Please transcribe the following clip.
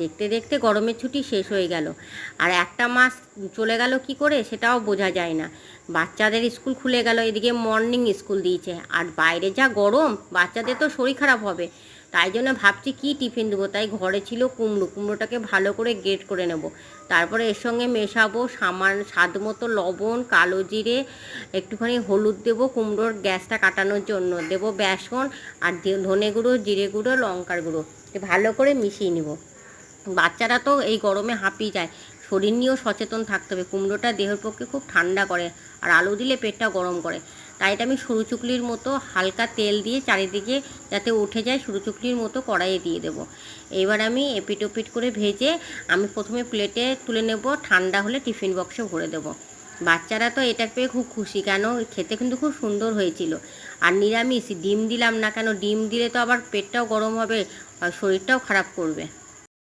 দেখতে দেখতে গরমের ছুটি শেষ হয়ে গেল, আর একটা মাস চলে গেল কি করে সেটাও বোঝা যায় না। বাচ্চাদের স্কুল খুলে গেল, এদিকে মর্নিং স্কুল দিয়েছে, আর বাইরে যা গরম, বাচ্চাদের তো শরীর খারাপ হবে। তাই জন্য ভাবছি কি টিফিন দেবো। তাই ঘরে ছিল কুমড়োটাকে ভালো করে গ্রেট করে নেব, তারপরে এর সঙ্গে মেশাবো স্বাদ মতো লবণ, কালো জিরে, একটুখানি হলুদ দেবো, কুমড়োর গ্যাসটা কাটানোর জন্য দেবো বেসন, আর ধনে গুঁড়ো, জিরে গুঁড়ো, লঙ্কার গুঁড়ো, ভালো করে মিশিয়ে নেব। বাচ্চারা তো এই গরমে হাঁপিয়ে যায়, শরীর নিয়েও সচেতন থাকতে হবে। কুমড়োটা দেহের পক্ষে খুব ঠান্ডা করে, আর আলু দিলে পেটটা গরম করে। তাই এটা আমি সরু চুকলির মতো হালকা তেল দিয়ে চারিদিকে যাতে উঠে যায়, সরু চুকলির মতো কড়াইয়ে দিয়ে দেবো। এবার আমি এপিট ওপিট করে ভেজে আমি প্রথমে প্লেটে তুলে নেব, ঠান্ডা হলে টিফিন বক্সে ভরে দেবো। বাচ্চারা তো এটা পেয়ে খুব খুশি, কেন খেতে কিন্তু খুব সুন্দর হয়েছিল। আর নিরামিষ, ডিম দিলাম না, কেন ডিম দিলে তো আবার পেটটাও গরম হবে আর শরীরটাও খারাপ করবে।